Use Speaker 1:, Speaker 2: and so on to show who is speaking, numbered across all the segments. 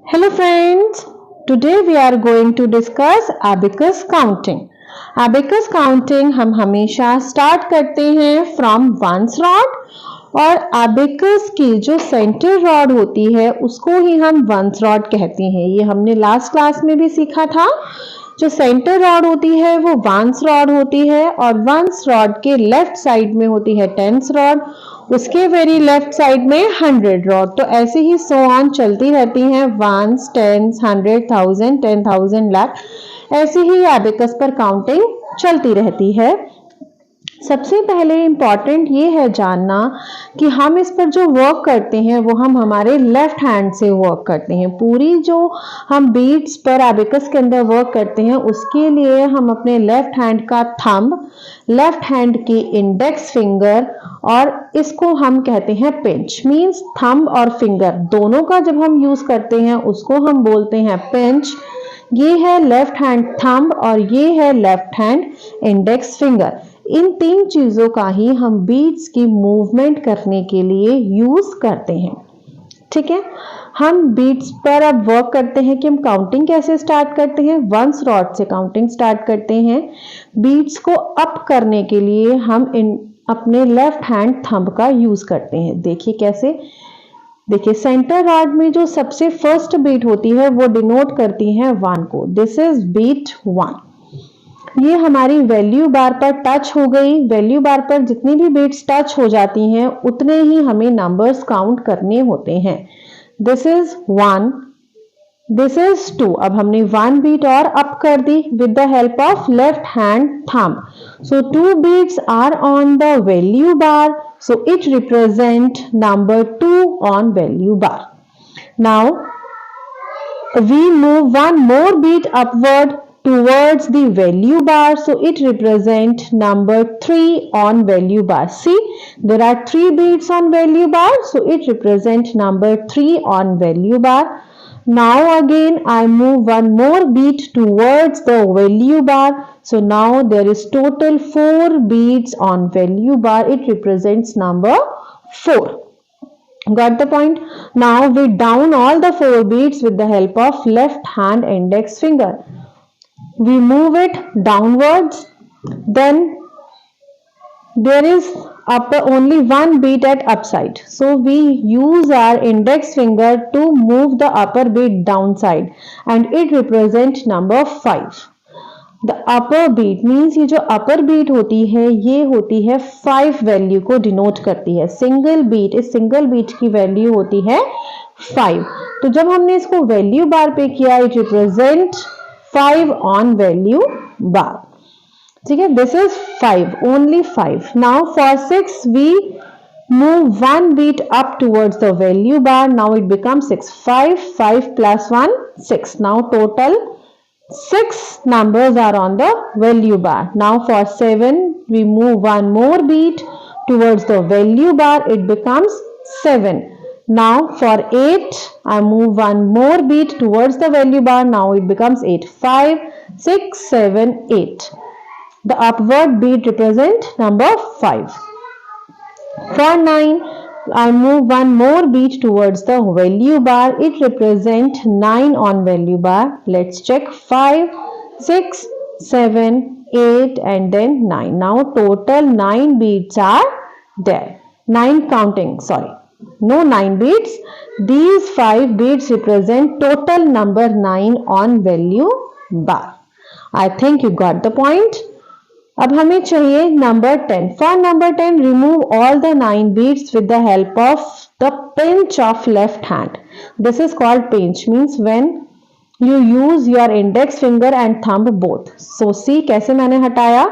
Speaker 1: Hello friends, today we are going to discuss abacus counting. Abacus counting हम हमेशा start करते हैं from once rod और abacus की जो सेंटर रॉड होती है उसको ही हम वंस रॉड कहते हैं। ये हमने लास्ट क्लास में भी सीखा था। जो सेंटर रॉड होती है वो वंस रॉड होती है और वंस रॉड के लेफ्ट साइड में होती है टेंस रॉड, उसके वेरी लेफ्ट साइड में 100 रॉड। तो ऐसे ही सो ऑन चलती रहती हैं, वंस, टेंस, 100,000, 10,000, लाख, ऐसे ही एबेकस पर काउंटिंग चलती रहती है। सबसे पहले इम्पॉर्टेंट ये है जानना कि हम इस पर जो वर्क करते हैं वो हम हमारे लेफ्ट हैंड से वर्क करते हैं। पूरी जो हम बीट्स पर एबेकस के अंदर वर्क करते हैं उसके लिए हम अपने लेफ्ट हैंड का थंब, लेफ्ट हैंड की इंडेक्स फिंगर और इसको हम कहते हैं पिंच। मींस थंब और फिंगर दोनों का जब हम यूज करते हैं उसको हम बोलते हैं पिंच। ये है लेफ्ट हैंड थंब और ये है लेफ्ट हैंड इंडेक्स फिंगर। इन तीन चीजों का ही हम बीट्स की मूवमेंट करने के लिए यूज करते हैं। ठीक है, हम बीट्स पर अब वर्क करते हैं कि हम काउंटिंग कैसे स्टार्ट करते हैं। वंस रॉड से काउंटिंग स्टार्ट करते हैं। बीट्स को अप करने के लिए हम अपने लेफ्ट हैंड थंब का यूज करते हैं। देखिए कैसे, देखिए सेंटर रॉड में जो सबसे फर्स्ट बीट होती है वो डिनोट करती है 1 को। This is beat 1। ये हमारी वैल्यू बार पर टच हो गई। वैल्यू बार पर जितनी भी बीट्स टच हो जाती हैं उतने ही हमें नंबर्स काउंट करने होते हैं। This is 1, this is 2। अब हमने 1 बीट और अप कर दी with the help of left hand thumb. So 2 beats are on the value bar, so it represent number 2 on value bar. Now we move one more beat upward towards the value bar, so it represent number 3 on value bar. See, there are 3 beats on value bar, so it represent number 3 on value bar. Now again I move one more beat towards the value bar, so now there is total 4 beats on value bar. It represents number 4. Got the point? Now we down all the 4 beats with the help of left hand index finger. We move it downwards, then there is only 1 beat at upside, so we use our index finger to move the upper beat downside and it represents number 5. The upper beat means ये जो upper beat होती है ये होती है 5 value को denote करती है। सिंगल बीट, इस सिंगल बीट की वैल्यू होती है 5। तो जब हमने इसको वैल्यू बार पे किया it represent 5 on value bar. ठीक है, this is 5, only 5। Now for 6 we move 1 beat up towards the value bar. Now it becomes 6. 5 plus 1 6. Now total 6 numbers are on the value bar. Now for 7 we move one more beat towards the value bar. It becomes 7. Now for 8 I move one more beat towards the value bar. Now it becomes 8. 5 6 7 8. The upward beat represent number 5. For 9 I move one more beat towards the value bar. It represents 9 on value bar. Let's check. 5 6 7 8 and then 9. Now total 9 beats are there. 9 counting, sorry, no 9 beats. These 5 beats represent total number 9 on value bar. I think you got the point. अब हमें चाहिए number 10. For number 10 remove all the 9 beats with the help of the pinch of left hand. This is called pinch, means when you use your index finger and thumb both. So see कैसे मैंने हटाया,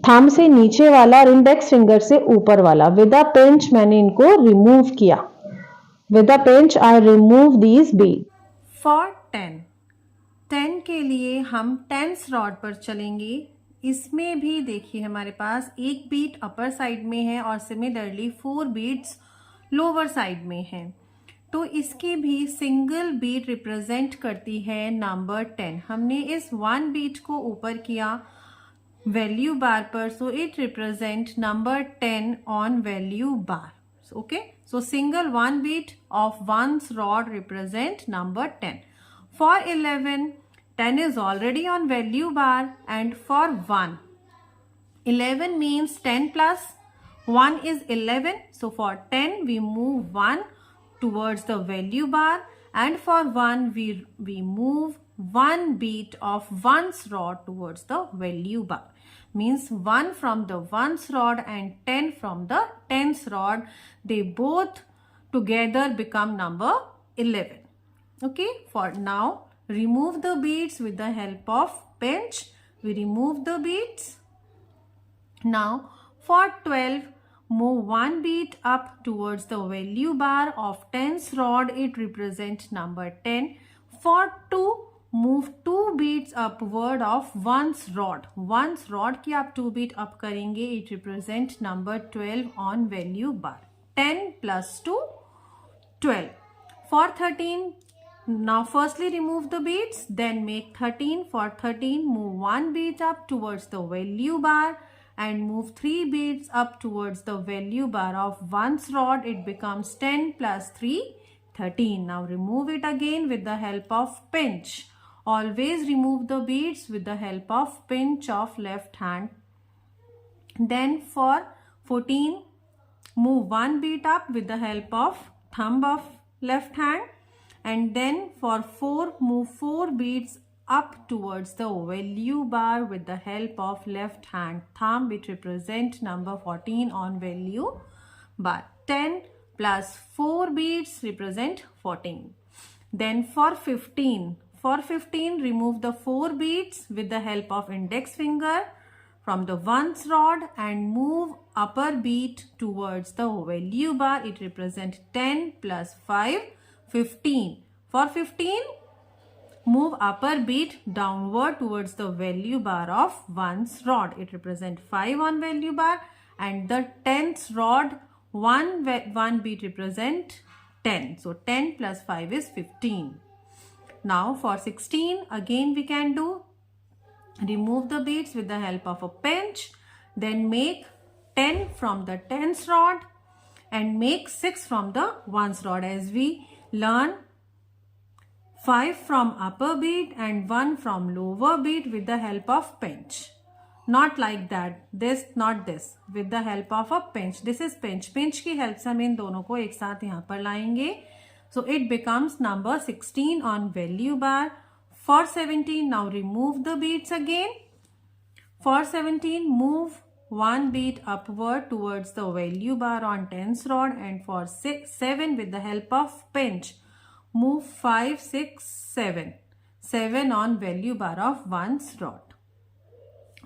Speaker 1: thumb से नीचे वाला और index finger से ऊपर वाला. विद द पिंच मैंने इनको रिमूव किया. With the pinch I remove these beat.
Speaker 2: For 10 के लिए हम टेंस रॉड पर चलेंगे. इसमें भी देखिए हमारे पास एक बीट अपर साइड में है और सिमिलरली 4 बीट्स लोअर साइड में है. तो इसकी भी सिंगल बीट रिप्रेजेंट करती है नंबर 10. हमने इस 1 बीट को ऊपर किया वैल्यू बार पर, so it represent number 10 on value bar. Okay, so single 1 beat of 1's rod represent number 10. For 11, 10 is already on value bar, and for 1, 11 means 10 plus 1 is 11. So for 10, we move 1 towards the value bar, and for 1, we move 1 beat of ones rod towards the value bar. Means 1 from the ones rod and 10 from the tens rod. They both together become number 11. Okay, for now, remove the beads with the help of pinch. We remove the beads. Now, for 12, move 1 beat up towards the value bar of tens rod. It represents number 10. For 2, move 2 beats upward of ones rod. Ones rod की आप 2 beat up करेंगे. It represents number 12 on value bar. 10 plus 2, 12. For 13, now firstly remove the beads, then make 13. For 13, move 1 beat up towards the value bar and move 3 beads up towards the value bar of ones rod. It becomes 10 plus 3, 13. Now remove it again with the help of pinch. Always remove the beads with the help of pinch of left hand. Then for 14, move 1 beat up with the help of thumb of left hand. And then for 4, move 4 beads up towards the value bar with the help of left hand thumb, which represent number 14 on value bar. 10 plus 4 beads represent 14. Then for 15, remove the 4 beads with the help of index finger from the ones rod and move upper beat towards the value bar. It represents 10 plus 5, 15. For 15, move upper beat downward towards the value bar of ones rod. It represents 5 on value bar, and the tenth rod, one beat represent 10. So 10 plus 5 is 15. Now for 16, again we can do, remove the beads with the help of a pinch, then make 10 from the tens rod and make 6 from the ones rod. As we learn, 5 from upper beat and 1 from lower beat with the help of pinch. Not like that, this, not this, with the help of a pinch. This is pinch. Pinch की help से हम इन दोनों को एक साथ यहाँ पर लाएंगे. So it becomes number 16 on value bar. For 17, now remove the beads again. For 17, move 1 beat upward towards the value bar on tens rod, and for 7 with the help of pinch, move 5, 6, 7. 7 on value bar of ones rod.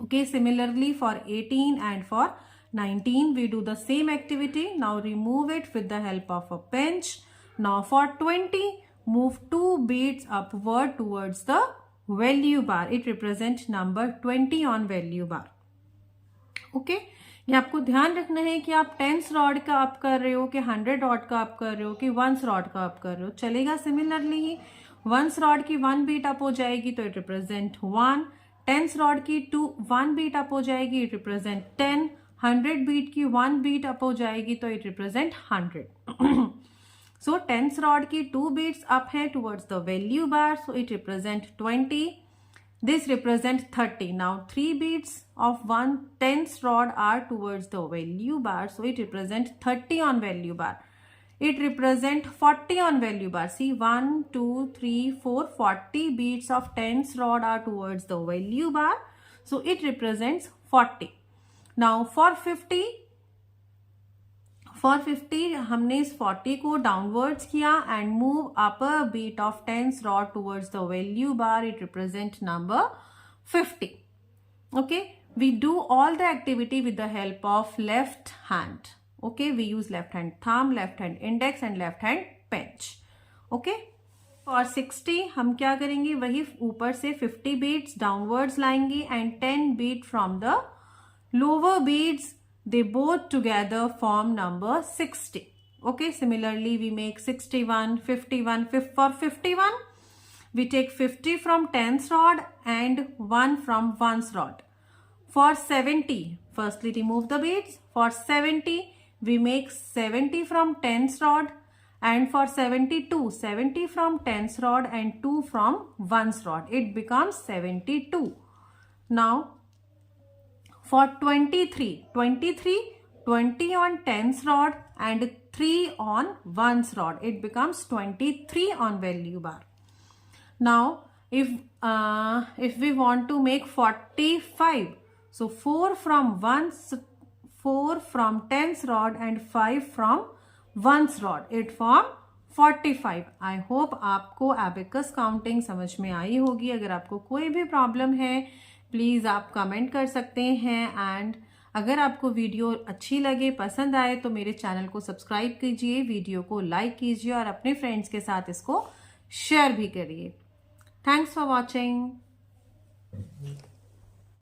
Speaker 2: Okay, similarly for 18 and for 19, we do the same activity. Now remove it with the help of a pinch. Now for 20, move 2 beads upward towards the value bar. It represents number 20 on value bar. Okay, ये आपको ध्यान रखना है कि आप tense rod का up कर रहे हो कि 100 रॉड का अप कर रहे हो कि वंस रॉड का अप कर रहे हो. चलेगा सिमिलरली ही. वंस रॉड की 1 बीट अप हो जाएगी तो इट रिप्रेजेंट 1. टेंस रॉड की 1 बीट अप हो जाएगी, इट रिप्रेजेंट 10. 100 बीट की 1 बीट अप हो जाएगी तो it represent 100. So tens rod की 2 beats up है towards the value bar, so it represent 20. This represent 30. Now 3 beats of 1 tens rod are towards the value bar, so it represent 30 on value bar. It represent 40 on value bar. See, 1, 2, 3, 4, 40 beats of tens rod are towards the value bar, so it represents 40. Now for 50, हमने इस 40 को downwards किया and move upper beat of tens rod towards the value bar. It represent number 50. Okay, we do all the activity with the help of left hand. Okay, we use left hand thumb, left hand index and left hand pinch. Okay, for 60 हम क्या करेंगे, वही ऊपर से 50 beats downwards लाएंगे and 10 beat from the lower beats. They both together form number 60. Okay, similarly we make 61, 51. For 51, we take 50 from tens rod and 1 from ones rod. For 70, firstly remove the beads. For 70, we make 70 from tens rod And for 72, 70 from 10th rod and 2 from 1st rod, it becomes 72. Now for 23, 20 on 10th rod and 3 on 1st rod, it becomes 23 on value bar. Now if we want to make 45, so 4 from 10th rod and 5 from 1st rod, it form 45. I hope आपको abacus counting समझ में आई होगी. अगर आपको कोई भी problem है please आप कमेंट कर सकते हैं. एंड अगर आपको वीडियो अच्छी लगे, पसंद आए, तो मेरे चैनल को सब्सक्राइब कीजिए, वीडियो को लाइक कीजिए और अपने फ्रेंड्स के साथ इसको शेयर भी करिए. Thanks for watching.